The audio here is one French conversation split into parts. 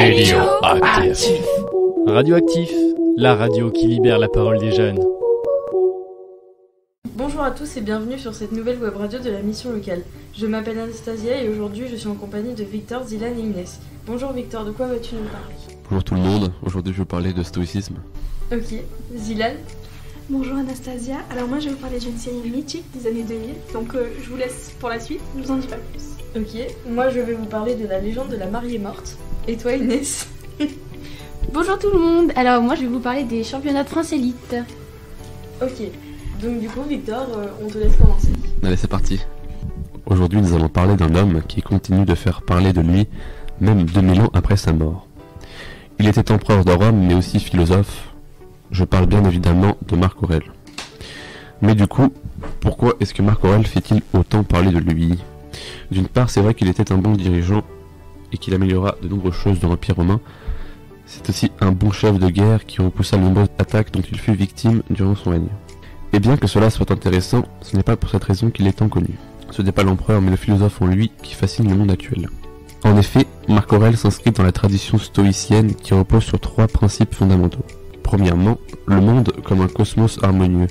Radioactif. Radioactif, la radio qui libère la parole des jeunes. Bonjour à tous et bienvenue sur cette nouvelle web radio de la mission locale. Je m'appelle Anastasia et aujourd'hui je suis en compagnie de Victor, Zilan et Inès. Bonjour Victor, de quoi vas-tu nous parler? Bonjour tout le monde, aujourd'hui je vais parler de stoïcisme. Ok, Zilan? Bonjour Anastasia, alors moi je vais vous parler d'une série mythique des années 2000, donc je vous laisse pour la suite, je vous en dis pas plus. Ok, moi je vais vous parler de la légende de la mariée morte. Et toi Inès? Bonjour tout le monde, alors moi je vais vous parler des championnats de France élite. Ok, donc du coup Victor, on te laisse commencer. Allez c'est parti. Aujourd'hui nous allons parler d'un homme qui continue de faire parler de lui, même 2000 ans après sa mort. Il était empereur de Rome mais aussi philosophe. Je parle bien évidemment de Marc Aurèle. Mais du coup, pourquoi est-ce que Marc Aurèle fait-il autant parler de lui? D'une part, c'est vrai qu'il était un bon dirigeant et qu'il améliora de nombreuses choses dans l'Empire romain. C'est aussi un bon chef de guerre qui repoussa de nombreuses attaques dont il fut victime durant son règne. Et bien que cela soit intéressant, ce n'est pas pour cette raison qu'il est tant connu. Ce n'est pas l'empereur mais le philosophe en lui qui fascine le monde actuel. En effet, Marc Aurèle s'inscrit dans la tradition stoïcienne qui repose sur 3 principes fondamentaux. Premièrement, le monde comme un cosmos harmonieux.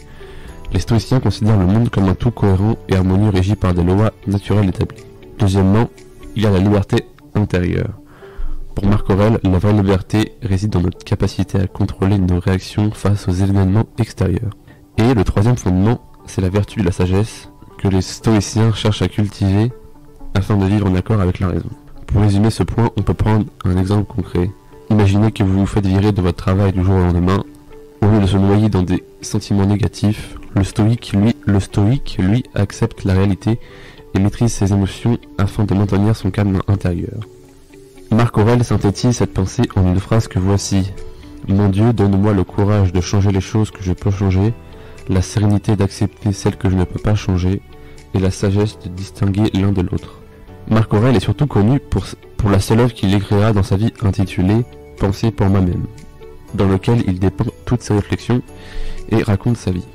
Les stoïciens considèrent le monde comme un tout cohérent et harmonieux régi par des lois naturelles établies. Deuxièmement, il y a la liberté intérieure. Pour Marc Aurèle, la vraie liberté réside dans notre capacité à contrôler nos réactions face aux événements extérieurs. Et le troisième fondement, c'est la vertu de la sagesse que les stoïciens cherchent à cultiver afin de vivre en accord avec la raison. Pour résumer ce point, on peut prendre un exemple concret. Imaginez que vous vous faites virer de votre travail du jour au lendemain. Au lieu de se noyer dans des sentiments négatifs, le stoïque, lui, accepte la réalité et maîtrise ses émotions afin de maintenir son calme intérieur. Marc Aurèle synthétise cette pensée en une phrase que voici. Mon Dieu, donne-moi le courage de changer les choses que je peux changer, la sérénité d'accepter celles que je ne peux pas changer, et la sagesse de distinguer l'un de l'autre. Marc Aurèle est surtout connu pour la seule œuvre qu'il écrira dans sa vie intitulée « Penser pour moi-même », dans lequel il dépeint toutes ses réflexions et raconte sa vie.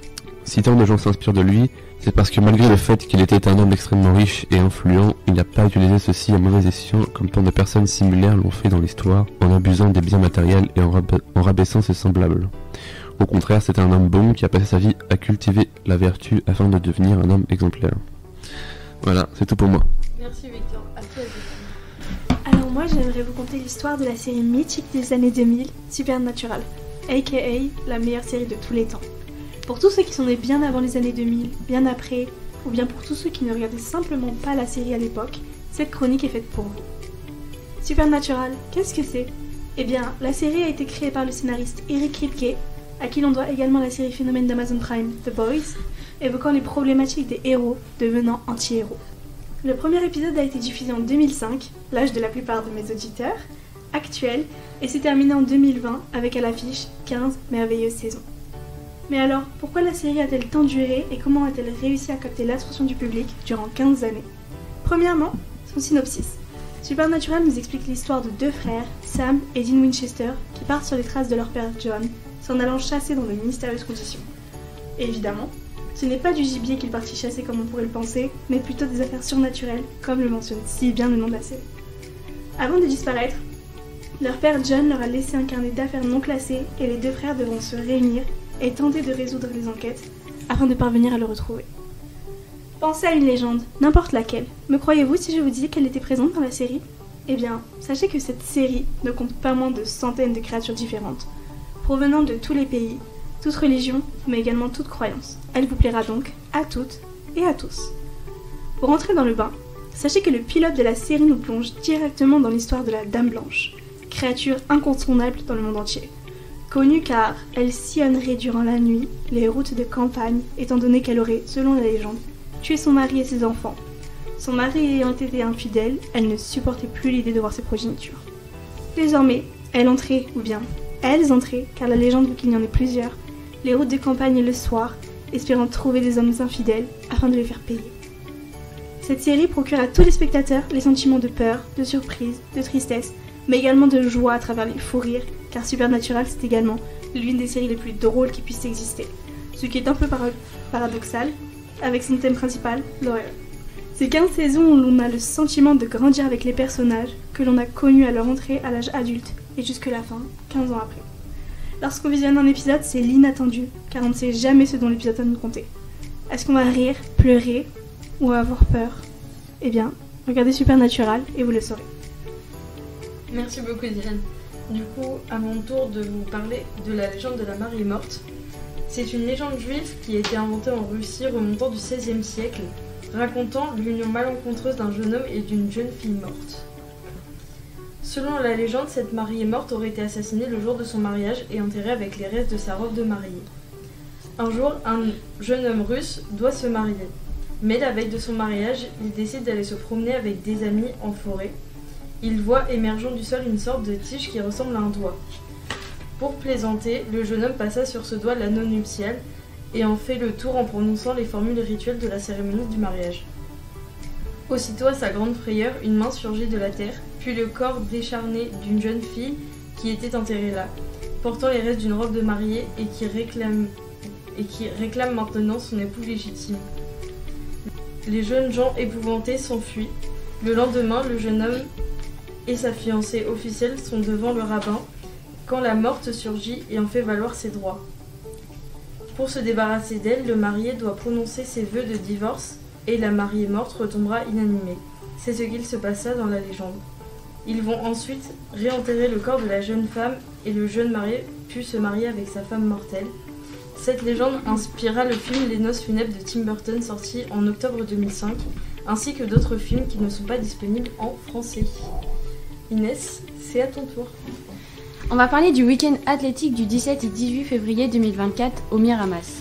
Si tant de gens s'inspirent de lui, c'est parce que malgré le fait qu'il était un homme extrêmement riche et influent, il n'a pas utilisé ceci à mauvais escient comme tant de personnes similaires l'ont fait dans l'histoire, en abusant des biens matériels et en rabaissant ses semblables. Au contraire, c'est un homme bon qui a passé sa vie à cultiver la vertu afin de devenir un homme exemplaire. Voilà, c'est tout pour moi. Merci Victor, à toi Victor. Alors moi j'aimerais vous conter l'histoire de la série mythique des années 2000, Supernatural, aka la meilleure série de tous les temps. Pour tous ceux qui sont nés bien avant les années 2000, bien après, ou bien pour tous ceux qui ne regardaient simplement pas la série à l'époque, cette chronique est faite pour vous. Supernatural, qu'est-ce que c'est? Eh bien, la série a été créée par le scénariste Eric Kripke, à qui l'on doit également la série phénomène d'Amazon Prime, The Boys, évoquant les problématiques des héros devenant anti-héros. Le premier épisode a été diffusé en 2005, l'âge de la plupart de mes auditeurs, actuel, et s'est terminé en 2020 avec à l'affiche 15 merveilleuses saisons. Mais alors, pourquoi la série a-t-elle tant duré et comment a-t-elle réussi à capter l'attention du public durant 15 années? Premièrement, son synopsis. Supernatural nous explique l'histoire de 2 frères, Sam et Dean Winchester, qui partent sur les traces de leur père John, s'en allant chasser dans de mystérieuses conditions. Évidemment, ce n'est pas du gibier qu'ils partent y chasser comme on pourrait le penser, mais plutôt des affaires surnaturelles, comme le mentionne si bien le nom de la série. Avant de disparaître, leur père John leur a laissé un carnet d'affaires non classées et les 2 frères devront se réunir et tenter de résoudre les enquêtes afin de parvenir à le retrouver. Pensez à une légende, n'importe laquelle. Me croyez-vous si je vous disais qu'elle était présente dans la série? Eh bien, sachez que cette série ne compte pas moins de centaines de créatures différentes, provenant de tous les pays, toutes religions, mais également toutes croyances. Elle vous plaira donc à toutes et à tous. Pour entrer dans le bain, sachez que le pilote de la série nous plonge directement dans l'histoire de la Dame Blanche, créature incontournable dans le monde entier. Connue car elle sillonnerait durant la nuit les routes de campagne, étant donné qu'elle aurait, selon la légende, tué son mari et ses enfants. Son mari ayant été infidèle, elle ne supportait plus l'idée de voir ses progénitures. Désormais, elle entrait, ou bien elles entraient, car la légende veut qu'il y en ait plusieurs, les routes de campagne le soir, espérant trouver des hommes infidèles afin de les faire payer. Cette série procure à tous les spectateurs les sentiments de peur, de surprise, de tristesse, mais également de joie à travers les fous rires, car Supernatural c'est également l'une des séries les plus drôles qui puissent exister, ce qui est un peu paradoxal avec son thème principal, l'horreur. Ces 15 saisons où l'on a le sentiment de grandir avec les personnages que l'on a connus à leur entrée à l'âge adulte et jusque la fin, 15 ans après. Lorsqu'on visionne un épisode, c'est l'inattendu, car on ne sait jamais ce dont l'épisode va nous conter. Est-ce qu'on va rire, pleurer ou avoir peur? Eh bien, regardez Supernatural et vous le saurez. Merci beaucoup Dylan. Du coup, à mon tour de vous parler de la légende de la mariée morte. C'est une légende juive qui a été inventée en Russie remontant du XVIe siècle, racontant l'union malencontreuse d'un jeune homme et d'une jeune fille morte. Selon la légende, cette mariée morte aurait été assassinée le jour de son mariage et enterrée avec les restes de sa robe de mariée. Un jour, un jeune homme russe doit se marier, mais la veille de son mariage, il décide d'aller se promener avec des amis en forêt. Il voit émergeant du sol une sorte de tige qui ressemble à un doigt. Pour plaisanter, le jeune homme passa sur ce doigt l'anneau nuptial et en fait le tour en prononçant les formules rituelles de la cérémonie du mariage. Aussitôt, à sa grande frayeur, une main surgit de la terre, puis le corps décharné d'une jeune fille qui était enterrée là, portant les restes d'une robe de mariée et qui réclame maintenant son époux légitime. Les jeunes gens épouvantés s'enfuient. Le lendemain, le jeune homme et sa fiancée officielle sont devant le rabbin quand la morte surgit et en fait valoir ses droits. Pour se débarrasser d'elle, le marié doit prononcer ses vœux de divorce et la mariée morte retombera inanimée. C'est ce qu'il se passa dans la légende. Ils vont ensuite réenterrer le corps de la jeune femme et le jeune marié put se marier avec sa femme mortelle. Cette légende inspira le film Les Noces funèbres de Tim Burton sorti en octobre 2005, ainsi que d'autres films qui ne sont pas disponibles en français. Inès, c'est à ton tour. On va parler du week-end athlétique du 17 et 18 février 2024 au Miramas.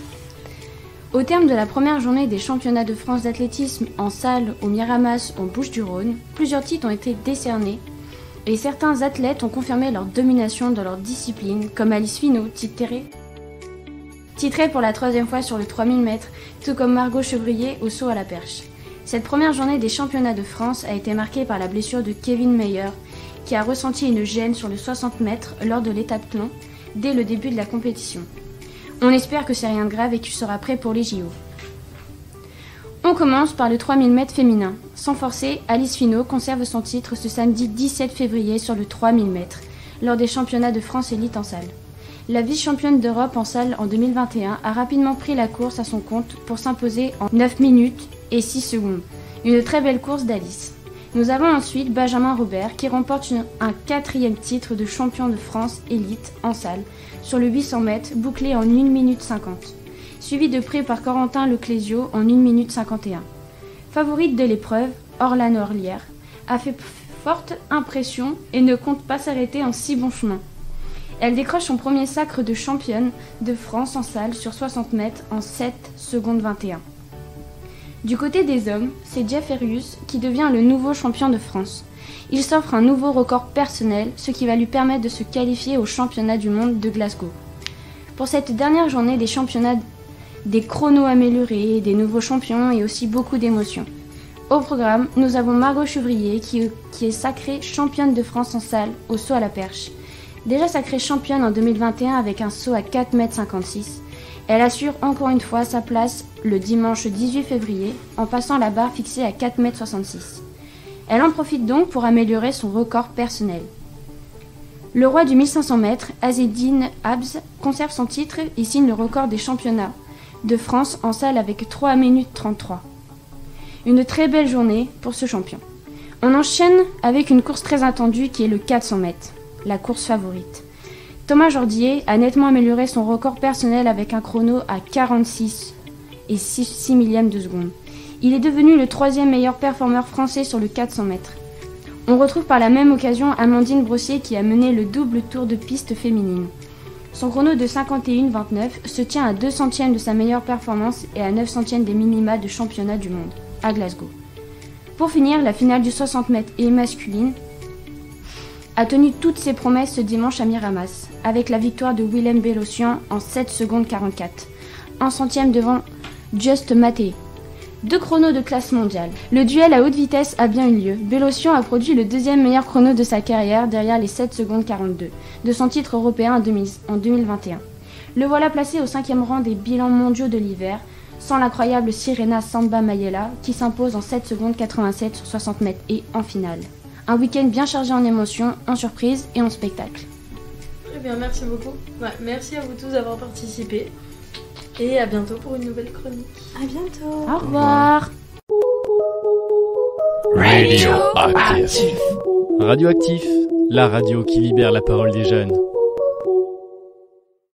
Au terme de la première journée des championnats de France d'athlétisme en salle au Miramas en Bouches-du-Rhône, plusieurs titres ont été décernés et certains athlètes ont confirmé leur domination dans leur discipline, comme Alice Finot, titrée pour la 3e fois sur le 3000 mètres, tout comme Margot Chevrier au saut à la perche. Cette première journée des championnats de France a été marquée par la blessure de Kevin Mayer, qui a ressenti une gêne sur le 60 mètres lors de l'étape long dès le début de la compétition. On espère que c'est rien de grave et qu'il sera prêt pour les JO. On commence par le 3000 mètres féminin. Sans forcer, Alice Finot conserve son titre ce samedi 17 février sur le 3000 mètres, lors des championnats de France élite en salle. La vice-championne d'Europe en salle en 2021 a rapidement pris la course à son compte pour s'imposer en 9 minutes et 6 secondes. Une très belle course d'Alice. Nous avons ensuite Benjamin Robert qui remporte un 4e titre de champion de France élite en salle sur le 800 mètres bouclé en 1 minute 50, suivi de près par Corentin Leclésio en 1 minute 51. Favorite de l'épreuve, Orlane Orlière a fait forte impression et ne compte pas s'arrêter en si bon chemin. Elle décroche son premier sacre de championne de France en salle sur 60 mètres en 7 secondes 21. Du côté des hommes, c'est Jeff Herrius qui devient le nouveau champion de France. Il s'offre un nouveau record personnel, ce qui va lui permettre de se qualifier au championnat du monde de Glasgow. Pour cette dernière journée des championnats, des chronos améliorés, des nouveaux champions et aussi beaucoup d'émotions. Au programme, nous avons Margot Chevrier qui est sacrée championne de France en salle au saut à la perche. Déjà sacrée championne en 2021 avec un saut à 4,56 m, elle assure encore une fois sa place le dimanche 18 février en passant la barre fixée à 4,66 m. Elle en profite donc pour améliorer son record personnel. Le roi du 1500 mètres, Azzedine Abs, conserve son titre et signe le record des championnats de France en salle avec 3 minutes 33. Une très belle journée pour ce champion. On enchaîne avec une course très attendue qui est le 400 mètres, la course favorite. Thomas Jordier a nettement amélioré son record personnel avec un chrono à 46 et 6 millièmes de seconde. Il est devenu le 3e meilleur performeur français sur le 400 mètres. On retrouve par la même occasion Amandine Brossier qui a mené le double tour de piste féminine. Son chrono de 51,29 se tient à 2 centièmes de sa meilleure performance et à 9 centièmes des minima de championnat du monde, à Glasgow. Pour finir, la finale du 60 mètres et masculine a tenu toutes ses promesses ce dimanche à Miramas, avec la victoire de Willem Bellossian en 7 secondes 44, un centième devant Just Maté. 2 chronos de classe mondiale. Le duel à haute vitesse a bien eu lieu. Bellossian a produit le 2e meilleur chrono de sa carrière derrière les 7 secondes 42 de son titre européen en 2021. Le voilà placé au 5e rang des bilans mondiaux de l'hiver, sans l'incroyable Sirena Samba Mayela qui s'impose en 7 secondes 87 sur 60 mètres et en finale. Un week-end bien chargé en émotions, en surprises et en spectacles. Très bien, merci beaucoup. Merci à vous tous d'avoir participé. Et à bientôt pour une nouvelle chronique. À bientôt. Au revoir. Radioactif. Radioactif, la radio qui libère la parole des jeunes.